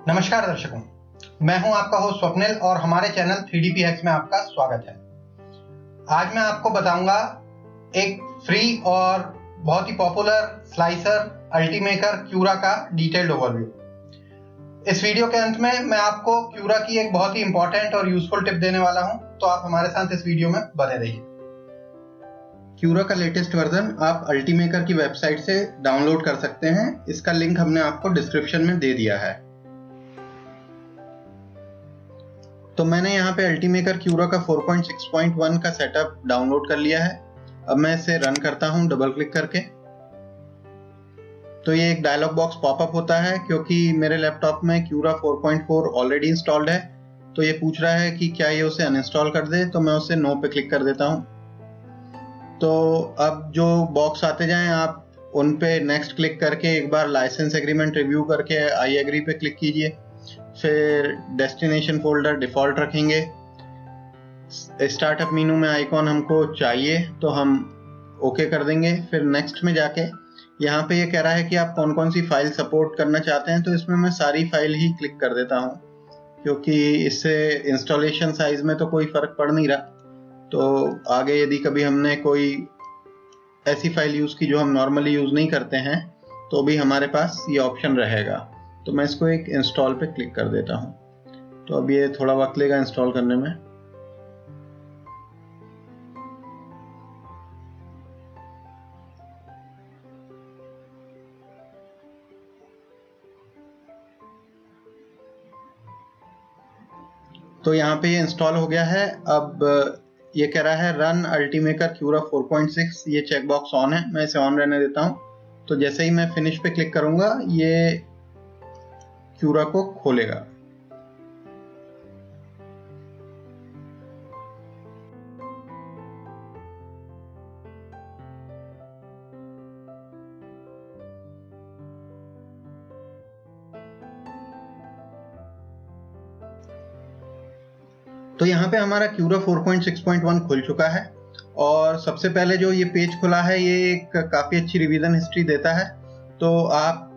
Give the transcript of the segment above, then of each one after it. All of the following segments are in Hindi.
नमस्कार दर्शकों, मैं हूं आपका होस्ट स्वप्निल और हमारे चैनल 3DP हैक्स में आपका स्वागत है। आज मैं आपको बताऊंगा एक फ्री और बहुत ही पॉपुलर स्लाइसर अल्टीमेकर क्यूरा का डिटेल्ड ओवरव्यू। इस वीडियो के अंत में मैं आपको क्यूरा की एक बहुत ही इंपॉर्टेंट और यूजफुल टिप देने वाला हूं, तो आप हमारे साथ इस वीडियो में बने रहिए। क्यूरा का लेटेस्ट वर्जन आप अल्टीमेकर की वेबसाइट से डाउनलोड कर सकते हैं। इसका लिंक हमने आपको डिस्क्रिप्शन में दे दिया है। तो मैंने यहाँ पे अल्टीमेकर क्यूरा का 4.6.1 का सेटअप डाउनलोड कर लिया है। अब मैं इसे रन करता हूँ डबल क्लिक करके। तो ये एक डायलॉग बॉक्स पॉपअप होता है, क्योंकि मेरे लैपटॉप में क्यूरा 4.4 ऑलरेडी इंस्टॉल्ड है। तो ये पूछ रहा है कि क्या ये उसे अनइंस्टॉल कर दे, तो मैं उसे नो पे क्लिक कर देता हूँ। तो अब जो बॉक्स आते जाएं, आप उन पे नेक्स्ट क्लिक करके एक बार लाइसेंस एग्रीमेंट रिव्यू करके आई एग्री पे क्लिक कीजिए। फिर डेस्टिनेशन फोल्डर डिफॉल्ट रखेंगे। स्टार्टअप मेनू में आइकॉन हमको चाहिए तो हम ओके कर देंगे। फिर नेक्स्ट में जाके यहाँ पे ये कह रहा है कि आप कौन कौन सी फाइल सपोर्ट करना चाहते हैं, तो इसमें मैं सारी फाइल ही क्लिक कर देता हूँ, क्योंकि इससे इंस्टॉलेशन साइज में तो कोई फर्क पड़ नहीं रहा। तो आगे यदि कभी हमने कोई ऐसी फाइल यूज की जो हम नॉर्मली यूज नहीं करते हैं, तो भी हमारे पास ये ऑप्शन रहेगा। तो मैं इसको एक इंस्टॉल पे क्लिक कर देता हूँ। तो अब ये थोड़ा वक्त लेगा इंस्टॉल करने में। तो यहाँ पे ये इंस्टॉल हो गया है। अब ये कह रहा है रन अल्टीमेकर क्यूरा 4.6। ये चेकबॉक्स ऑन है, मैं इसे ऑन रहने देता हूँ। तो जैसे ही मैं फिनिश पे क्लिक करूंगा, ये क्यूरा को खोलेगा। तो यहाँ पे हमारा क्यूरा 4.6.1 खुल चुका है। और सबसे पहले जो ये पेज खुला है, ये एक काफ़ी अच्छी रिवीजन हिस्ट्री देता है। तो आप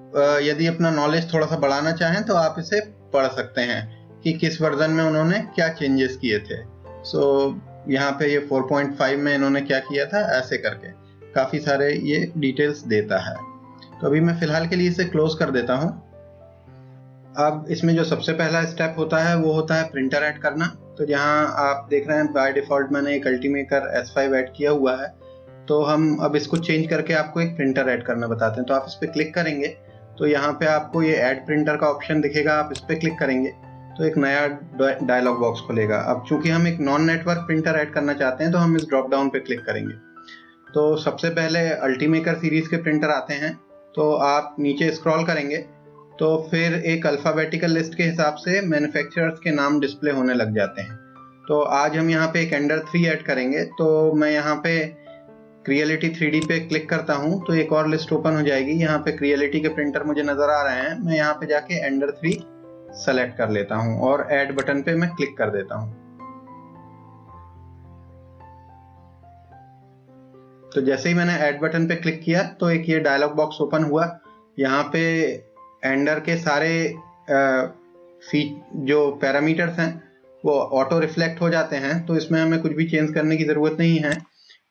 यदि अपना नॉलेज थोड़ा सा बढ़ाना चाहें तो आप इसे पढ़ सकते हैं कि किस वर्जन में उन्होंने क्या चेंजेस किए थे। यहाँ पे ये 4.5 में इन्होंने क्या किया था, ऐसे करके काफ़ी सारे ये डिटेल्स देता है। तो अभी मैं फ़िलहाल के लिए इसे क्लोज कर देता हूँ। अब इसमें जो सबसे पहला स्टेप होता है वो होता है प्रिंटर ऐड करना। तो यहाँ आप देख रहे हैं बाय डिफ़ॉल्ट मैंने एक अल्टीमेकर S5 ऐड किया हुआ है। तो हम अब इसको चेंज करके आपको एक प्रिंटर ऐड करना बताते हैं। तो आप इस पर क्लिक करेंगे तो यहाँ पे आपको ये ऐड प्रिंटर का ऑप्शन दिखेगा। आप इस पर क्लिक करेंगे तो एक नया डायलॉग बॉक्स खुलेगा। अब चूंकि हम एक नॉन नेटवर्क प्रिंटर ऐड करना चाहते हैं, तो हम इस ड्रॉप डाउन पे क्लिक करेंगे। तो सबसे पहले अल्टीमेकर सीरीज के प्रिंटर आते हैं। तो आप नीचे स्क्रॉल करेंगे तो फिर एक अल्फ़ाबेटिकल लिस्ट के हिसाब से मैन्युफैक्चरर्स के नाम डिस्प्ले होने लग जाते हैं। तो आज हम यहाँ पे एक एंडर 3 ऐड करेंगे। तो मैं यहाँ पे क्रिएलिटी 3D पे क्लिक करता हूँ तो एक और लिस्ट ओपन हो जाएगी। यहाँ पे क्रिएलिटी के प्रिंटर मुझे नज़र आ रहे हैं। मैं यहाँ पे जाके एंडर 3 सेलेक्ट कर लेता हूँ और ऐड बटन पे मैं क्लिक कर देता हूँ। तो जैसे ही मैंने ऐड बटन पे क्लिक किया तो एक ये डायलॉग बॉक्स ओपन हुआ। यहाँ पे एंडर के सारे जो पैरामीटर्स हैं वो ऑटो रिफ्लेक्ट हो जाते हैं। तो इसमें हमें कुछ भी चेंज करने की ज़रूरत नहीं है।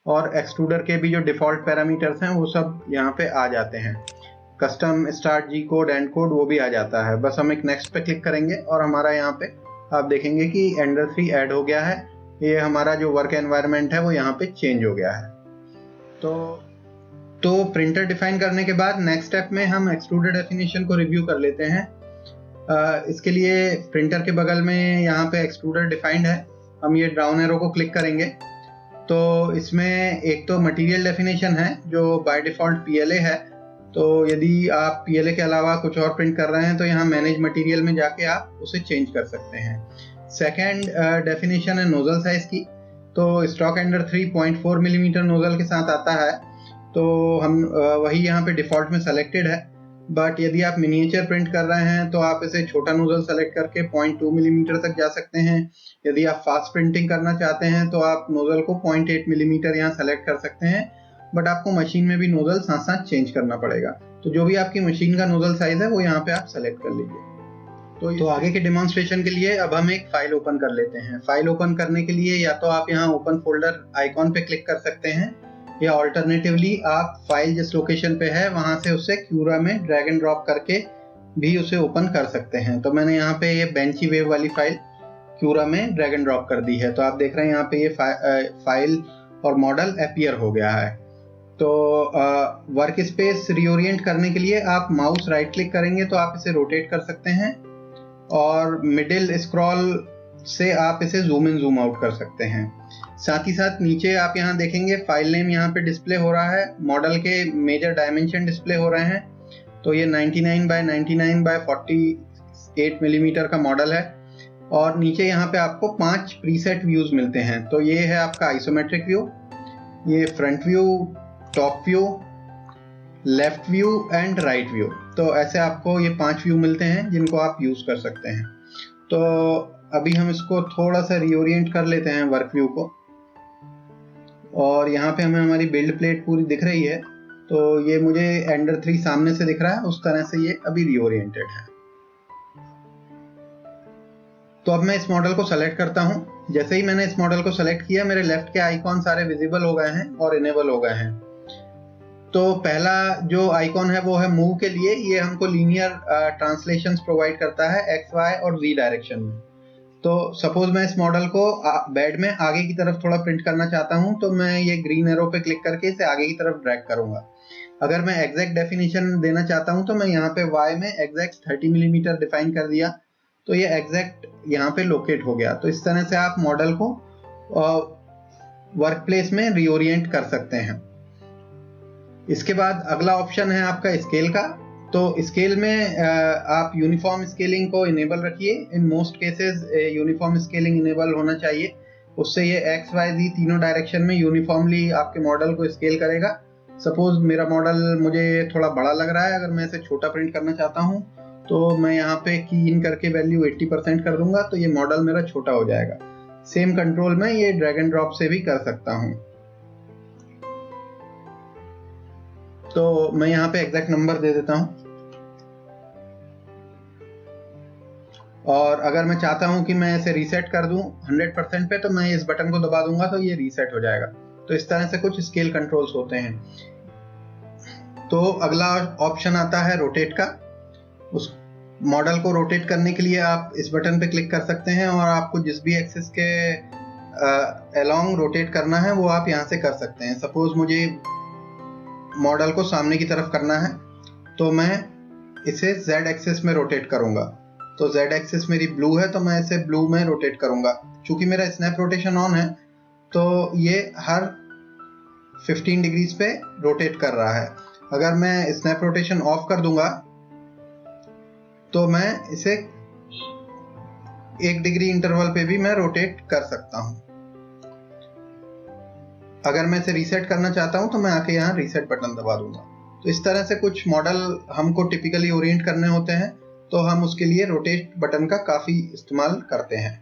और एक्सट्रूडर के भी जो डिफ़ॉल्ट पैरामीटर्स हैं वो सब यहाँ पे आ जाते हैं। Custom start G code end code वो भी आ जाता है। बस हम एक नेक्स्ट पे क्लिक करेंगे और हमारा यहाँ पे आप देखेंगे कि एंडर 3 ऐड हो गया है। ये हमारा जो वर्क एनवायरनमेंट है वो यहाँ पे चेंज हो गया है। तो प्रिंटर डिफाइन करने के बाद नेक्स्ट स्टेप में हम एक्सट्रूडर डेफिनेशन को रिव्यू कर लेते हैं। इसके लिए प्रिंटर के बगल में यहाँ पे एक्सट्रूडर डिफाइंड है। हम ये डाउन एरो को क्लिक करेंगे तो इसमें एक तो मटेरियल डेफिनेशन है जो बाय डिफ़ॉल्ट PLA है। तो यदि आप PLA के अलावा कुछ और प्रिंट कर रहे हैं तो यहाँ मैनेज मटेरियल में जाके आप उसे चेंज कर सकते हैं। सेकेंड डेफिनेशन है नोजल साइज की। तो स्टॉक एंडर 3.4 मिलीमीटर नोजल के साथ आता है। तो हम वही यहाँ पे डिफ़ॉल्ट में सेलेक्टेड है। बट यदि आप मिनिएचर प्रिंट कर रहे हैं तो आप इसे छोटा नोजल सेलेक्ट करके 0.2 मिलीमीटर तक जा सकते हैं। यदि आप फास्ट प्रिंटिंग करना चाहते हैं तो आप नोजल को 0.8 मिलीमीटर यहाँ सेलेक्ट कर सकते हैं। बट आपको मशीन में भी नोजल साथ साथ चेंज करना पड़ेगा। तो जो भी आपकी मशीन का नोजल साइज है वो यहाँ पे आप सेलेक्ट कर लीजिए। तो आगे के डेमोन्स्ट्रेशन के लिए अब हम एक फाइल ओपन कर लेते हैं। फाइल ओपन करने के लिए या तो आप यहाँ ओपन फोल्डर आइकॉन पे क्लिक कर सकते हैं, या ऑल्टरनेटिवली आप फाइल जिस लोकेशन पे है वहां से उसे क्यूरा में ड्रैग एंड ड्रॉप करके भी उसे ओपन कर सकते हैं। तो मैंने यहाँ पे ये बेंची वेव वाली फाइल क्यूरा में ड्रैग एंड ड्रॉप कर दी है। तो आप देख रहे हैं यहाँ पे ये फाइल और मॉडल अपीयर हो गया है। तो वर्क स्पेस रीओरिएंट करने के लिए आप माउस राइट क्लिक करेंगे तो आप इसे रोटेट कर सकते हैं, और मिडिल स्क्रॉल से आप इसे जूम इन जूम आउट कर सकते हैं। साथ ही साथ नीचे आप यहाँ देखेंगे फाइल नेम यहाँ पे डिस्प्ले हो रहा है, मॉडल के मेजर डायमेंशन डिस्प्ले हो रहे हैं। तो ये 99 बाय 99 बाय 48 मिलीमीटर का मॉडल है, और नीचे यहाँ पे आपको 5 प्रीसेट व्यूज मिलते हैं। तो ये है आपका आइसोमेट्रिक व्यू, ये front view, top view, left view and right view. तो ऐसे आपको ये 5 व्यू मिलते हैं जिनको आप यूज कर सकते हैं। तो अभी हम इसको थोड़ा सा रीओरिएंट कर लेते हैं वर्क व्यू को, और यहाँ पे हमें हमारी बिल्ड प्लेट पूरी दिख रही है। तो ये मुझे एंडर 3 सामने से दिख रहा है, उस तरह से ये अभी रीओरिएंटेड है। तो अब मैं इस मॉडल को सेलेक्ट करता हूँ। जैसे ही मैंने इस मॉडल को सेलेक्ट किया, मेरे लेफ्ट के आइकॉन सारे विजिबल हो गए हैं और इनेबल हो गए हैं। तो पहला जो आइकॉन है वो है मूव के लिए, ये हमको लीनियर ट्रांसलेशंस प्रोवाइड करता है एक्स, वाई और जी डायरेक्शन में। तो सपोज मैं इस मॉडल को बेड में आगे की तरफ थोड़ा प्रिंट करना चाहता हूं, तो मैं ये ग्रीन एरो पे क्लिक करके इसे आगे की तरफ ड्रैग करूंगा। अगर मैं एग्जैक्ट डेफिनेशन देना चाहता हूं तो मैं यहाँ पे y में एग्जैक्ट 30 मिलीमीटर डिफाइन कर दिया, तो ये एग्जैक्ट यहाँ पे लोकेट हो गया। तो इस तरह से आप मॉडल को वर्क प्लेस में रीओरिएंट कर सकते हैं। इसके बाद अगला ऑप्शन है आपका स्केल का। तो स्केल में आप यूनिफॉर्म स्केलिंग को इनेबल रखिए। In most cases uniform scaling enable होना चाहिए, उससे ये एक्स वाई जी तीनों डायरेक्शन में यूनिफॉर्मली आपके मॉडल को स्केल करेगा। सपोज मेरा मॉडल मुझे थोड़ा बड़ा लग रहा है, अगर मैं इसे छोटा प्रिंट करना चाहता हूँ तो मैं यहाँ पे की इन करके वैल्यू 80% कर दूंगा, तो ये मॉडल मेरा छोटा हो जाएगा। सेम कंट्रोल मैं ये ड्रैग एंड ड्रॉप से भी कर सकता हूँ। तो मैं यहाँ पे एग्जैक्ट नंबर दे देता हूँ, और अगर मैं चाहता हूं कि मैं इसे रीसेट कर दूं 100% पे, तो मैं इस बटन को दबा दूंगा तो ये रीसेट हो जाएगा। तो इस तरह से कुछ स्केल कंट्रोल्स होते हैं। तो अगला ऑप्शन आता है रोटेट का। उस मॉडल को रोटेट करने के लिए आप इस बटन पे क्लिक कर सकते हैं, और आपको जिस भी एक्सिस के अलोंग रोटेट करना है वो आप यहाँ से कर सकते हैं। सपोज मुझे मॉडल को सामने की तरफ करना है, तो मैं इसे Z एक्सिस में रोटेट करूंगा। तो Z एक्सिस मेरी ब्लू है, तो मैं इसे ब्लू में रोटेट करूंगा। चूंकि मेरा स्नैप रोटेशन ऑन है, तो ये हर 15 डिग्रीज पे रोटेट कर रहा है। अगर मैं स्नैप रोटेशन ऑफ कर दूंगा तो मैं इसे 1 डिग्री इंटरवल पे भी मैं रोटेट कर सकता हूं। अगर मैं इसे रीसेट करना चाहता हूं तो मैं आके यहाँ रीसेट बटन दबा दूंगा। तो इस तरह से कुछ मॉडल हमको टिपिकली ओरिएंट करने होते हैं, तो हम उसके लिए रोटेट बटन का काफी इस्तेमाल करते हैं।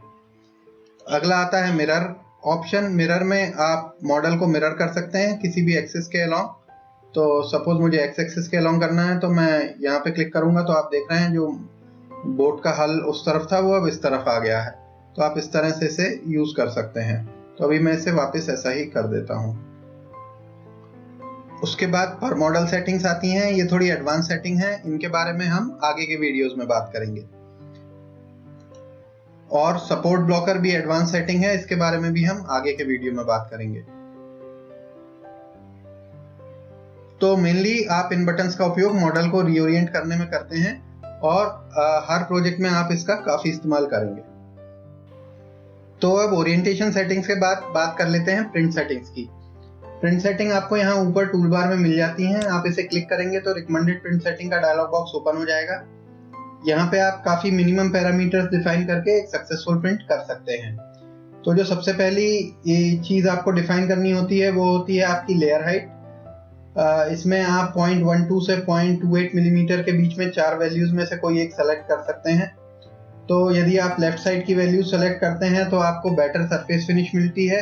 अगला आता है मिरर ऑप्शन। मिरर में आप मॉडल को मिरर कर सकते हैं किसी भी एक्सिस के अलोंग। तो सपोज मुझे एक्स एक्सिस के अलोंग करना है, तो मैं यहाँ पे क्लिक करूंगा, तो आप देख रहे हैं जो बोट का हल उस तरफ था वो अब इस तरफ आ गया है। तो आप इस तरह से इसे यूज कर सकते हैं। तो अभी मैं इसे वापस ऐसा ही कर देता हूँ। उसके बाद पर मॉडल सेटिंग्स आती हैं, ये थोड़ी एडवांस सेटिंग है, इनके बारे में हम आगे के वीडियोस में बात करेंगे। और सपोर्ट ब्लॉकर भी एडवांस सेटिंग है, इसके बारे में भी हम आगे के वीडियो में बात करेंगे। तो मेनली आप इन बटन्स का उपयोग मॉडल को रीओरिएंट करने में करते हैं, और हर प्रोजेक्ट में आप इसका काफी इस्तेमाल करेंगे। तो अब ओरिएंटेशन सेटिंग्स के बाद बात कर लेते हैं प्रिंट सेटिंग्स की। प्रिंट सेटिंग आपको यहाँ ऊपर टूल बार में मिल जाती हैं। आप इसे क्लिक करेंगे तो रिकमेंडेड प्रिंट सेटिंग का डायलॉग बॉक्स ओपन हो जाएगा। यहाँ पे आप काफी मिनिमम पैरामीटर्स डिफाइन करके एक सक्सेसफुल प्रिंट कर सकते हैं। तो जो सबसे पहली ये चीज आपको डिफाइन करनी होती है वो होती है आपकी लेयर हाइट। इसमें आप 0.12 से 0.28 मिलीमीटर के बीच में 4 वैल्यूज में से कोई एक सेलेक्ट कर सकते हैं। तो यदि आप लेफ्ट साइड की वैल्यू सेलेक्ट करते हैं तो आपको बेटर सरफेस फिनिश मिलती है,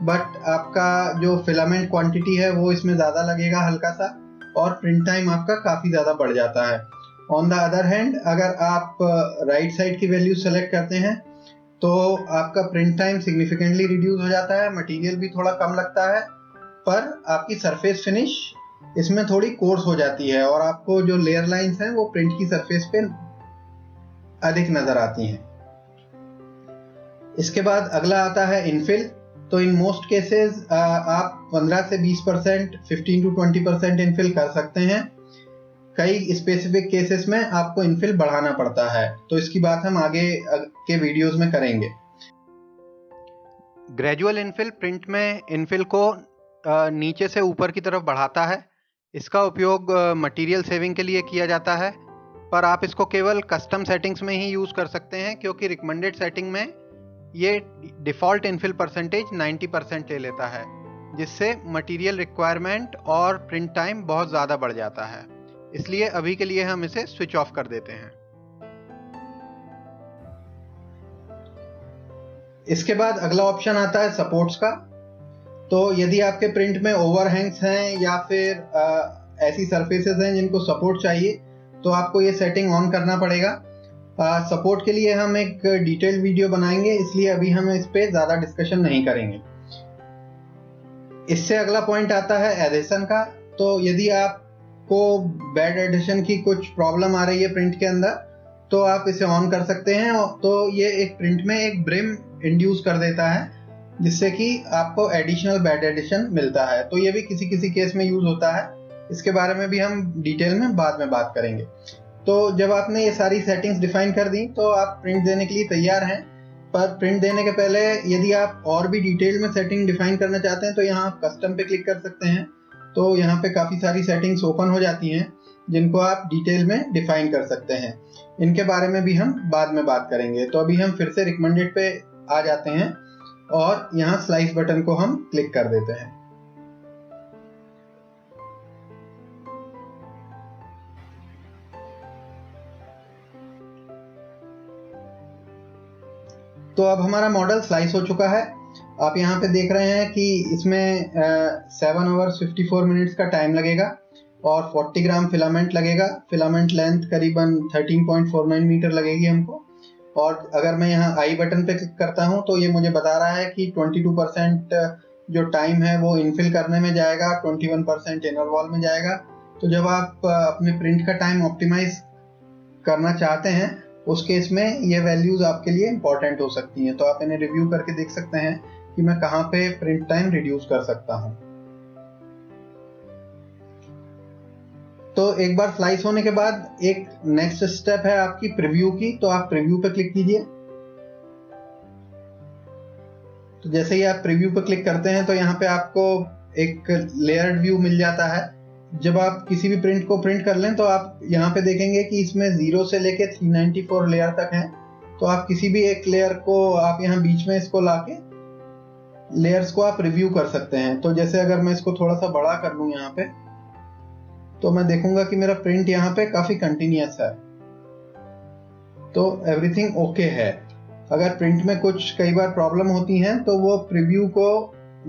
बट आपका जो फिलामेंट क्वांटिटी है वो इसमें ज़्यादा लगेगा हल्का सा, और प्रिंट टाइम आपका काफ़ी ज़्यादा बढ़ जाता है। ऑन द अदर हैंड अगर आप राइट साइड की वैल्यू सेलेक्ट करते हैं तो आपका प्रिंट टाइम सिग्निफिकेंटली रिड्यूस हो जाता है, मटेरियल भी थोड़ा कम लगता है, पर आपकी सरफेस फिनिश इसमें थोड़ी कोर्स हो जाती है और आपको जो लेयर लाइंस हैं वो प्रिंट की सरफेस पे अधिक नजर आती हैं। इसके बाद अगला आता है इनफिल। तो इन मोस्ट केसेस आप 15 से 20%, 15 to 20% इनफिल कर सकते हैं। कई स्पेसिफिक केसेस में आपको इनफिल बढ़ाना पड़ता है, तो इसकी बात हम आगे के वीडियोस में करेंगे। ग्रेजुअल इनफिल प्रिंट में इनफिल को नीचे से ऊपर की तरफ बढ़ाता है। इसका उपयोग मटेरियल सेविंग के लिए किया जाता है, पर आप इसको केवल कस्टम सेटिंग्स में ही यूज़ कर सकते हैं, क्योंकि रिकमेंडेड सेटिंग में ये डिफ़ॉल्ट इनफिल परसेंटेज 90% ले लेता है, जिससे मटेरियल रिक्वायरमेंट और प्रिंट टाइम बहुत ज़्यादा बढ़ जाता है। इसलिए अभी के लिए हम इसे स्विच ऑफ कर देते हैं। इसके बाद अगला ऑप्शन आता है सपोर्ट्स का। तो यदि आपके प्रिंट में ओवरहैंग्स हैं या फिर ऐसी सरफेसेस हैं जिनको सपोर्ट चाहिए, तो आपको ये सेटिंग ऑन करना पड़ेगा। सपोर्ट के लिए हम एक डिटेल्ड वीडियो बनाएंगे, इसलिए अभी हम इस पे ज़्यादा डिस्कशन नहीं करेंगे। इससे अगला पॉइंट आता है एडेशन का। तो यदि आपको बैड एडिशन की कुछ प्रॉब्लम आ रही है प्रिंट के अंदर, तो आप इसे ऑन कर सकते हैं। तो ये एक प्रिंट में एक ब्रिम इंड्यूस कर देता है, जिससे कि आपको एडिशनल बैड एडिशन मिलता है। तो ये भी किसी किसी केस में यूज होता है, इसके बारे में भी हम डिटेल में बाद में बात करेंगे। तो जब आपने ये सारी सेटिंग्स डिफाइन कर दी तो आप प्रिंट देने के लिए तैयार हैं। पर प्रिंट देने के पहले यदि आप और भी डिटेल में सेटिंग डिफाइन करना चाहते हैं तो यहाँ आप कस्टम पे क्लिक कर सकते हैं। तो यहाँ पे काफ़ी सारी सेटिंग्स ओपन हो जाती हैं जिनको आप डिटेल में डिफाइन कर सकते हैं। इनके बारे में भी हम बाद में बात करेंगे। तो अभी हम फिर से रिकमेंडेड पे आ जाते हैं और यहाँ स्लाइस बटन को हम क्लिक कर देते हैं। तो अब हमारा मॉडल स्लाइस हो चुका है। आप यहाँ पे देख रहे हैं कि इसमें 7 आवर्स 54 मिनट्स का टाइम लगेगा और 40 ग्राम फिलामेंट लगेगा। फिलामेंट लेंथ करीबन 13.49 मीटर लगेगी हमको। और अगर मैं यहाँ आई बटन पे क्लिक करता हूँ तो ये मुझे बता रहा है कि 22% जो टाइम है वो इनफिल करने में जाएगा, 21% इनर वॉल में जाएगा। तो जब आप अपने प्रिंट का टाइम ऑप्टिमाइज करना चाहते हैं उस केस में ये वैल्यूज आपके लिए इंपॉर्टेंट हो सकती हैं। तो आप इन्हें रिव्यू करके देख सकते हैं कि मैं कहाँ पे प्रिंट टाइम रिड्यूस कर सकता हूँ। तो एक बार स्लाइस होने के बाद एक नेक्स्ट स्टेप है आपकी प्रीव्यू की। तो आप प्रीव्यू पे क्लिक कीजिए। तो जैसे ही आप प्रीव्यू पे क्लिक करते हैं तो यहाँ पे आपको एक लेयर्ड व्यू मिल जाता है। जब आप किसी भी प्रिंट को प्रिंट कर लें तो आप यहाँ पे देखेंगे कि इसमें 0 से लेके 394 लेयर तक हैं। तो आप किसी भी एक लेयर को आप यहाँ बीच में इसको लाके लेयर्स को आप रिव्यू कर सकते हैं। तो जैसे अगर मैं इसको थोड़ा सा बड़ा कर लूँ यहाँ पे, तो मैं देखूंगा कि मेरा प्रिंट यहाँ पे काफी कंटिन्यूअस है। तो एवरीथिंग ओके है। अगर प्रिंट में कुछ कई बार प्रॉब्लम होती हैं तो वो प्रीव्यू को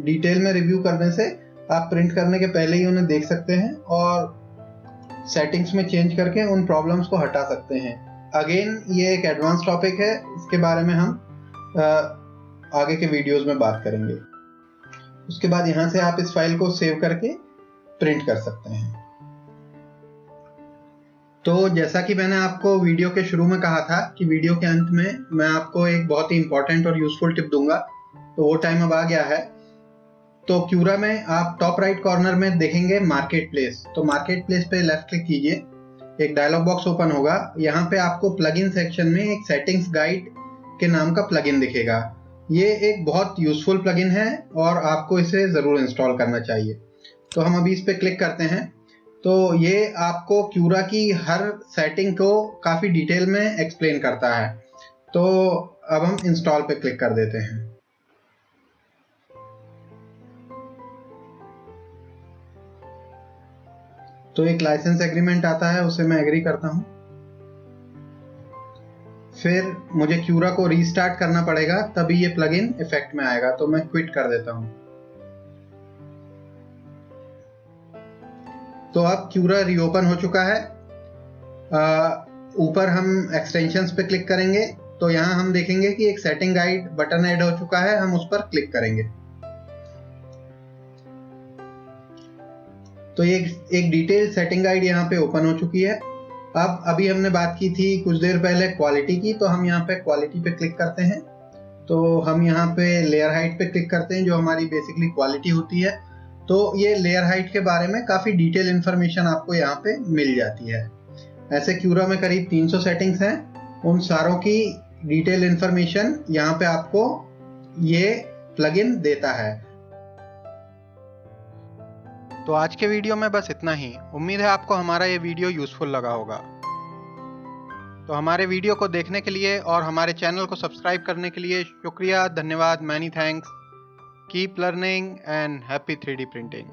डिटेल में रिव्यू करने से आप प्रिंट करने के पहले ही उन्हें देख सकते हैं और सेटिंग्स में चेंज करके उन प्रॉब्लम्स को हटा सकते हैं। अगेन ये एक एडवांस टॉपिक है, इसके बारे में हम आगे के वीडियोस में बात करेंगे। उसके बाद यहाँ से आप इस फाइल को सेव करके प्रिंट कर सकते हैं। तो जैसा कि मैंने आपको वीडियो के शुरू में कहा था कि वीडियो के अंत में मैं आपको एक बहुत ही इंपॉर्टेंट और यूजफुल टिप दूंगा, तो वो टाइम अब आ गया है। तो क्यूरा में आप टॉप राइट कॉर्नर में देखेंगे मार्केट प्लेस। तो मार्केट प्लेस पे लेफ्ट क्लिक कीजिए, एक डायलॉग बॉक्स ओपन होगा। यहाँ पे आपको प्लगइन सेक्शन में एक सेटिंग्स गाइड के नाम का प्लगइन दिखेगा। ये एक बहुत यूजफुल प्लगइन है और आपको इसे ज़रूर इंस्टॉल करना चाहिए। तो हम अभी इस पर क्लिक करते हैं। तो ये आपको क्यूरा की हर सेटिंग को काफ़ी डिटेल में एक्सप्लेन करता है। तो अब हम इंस्टॉल पे क्लिक कर देते हैं। तो एक लाइसेंस एग्रीमेंट आता है, उसे मैं एग्री करता हूँ। फिर मुझे क्यूरा को रीस्टार्ट करना पड़ेगा, तभी ये प्लगइन इफेक्ट में आएगा। तो मैं क्विट कर देता हूँ। तो अब क्यूरा रीओपन हो चुका है। ऊपर हम एक्सटेंशंस पे क्लिक करेंगे तो यहाँ हम देखेंगे कि एक सेटिंग गाइड बटन ऐड हो चुका है, हम उस पर क्लिक करेंगे तो ये एक डिटेल सेटिंग गाइड यहाँ पे ओपन हो चुकी है। अब अभी हमने बात की थी कुछ देर पहले क्वालिटी की, तो हम यहाँ पे क्वालिटी पे क्लिक करते हैं। तो हम यहाँ पे लेयर हाइट पे क्लिक करते हैं जो हमारी बेसिकली क्वालिटी होती है। तो ये लेयर हाइट के बारे में काफ़ी डिटेल इन्फॉर्मेशन आपको यहाँ पे मिल जाती है। ऐसे क्यूरा में करीब 300 सेटिंग्स हैं, उन सारों की डिटेल इन्फॉर्मेशन यहाँ पे आपको ये प्लगइन देता है। तो आज के वीडियो में बस इतना ही। उम्मीद है आपको हमारा ये वीडियो यूजफुल लगा होगा। तो हमारे वीडियो को देखने के लिए और हमारे चैनल को सब्सक्राइब करने के लिए शुक्रिया, धन्यवाद, many thanks. Keep learning and happy 3D printing.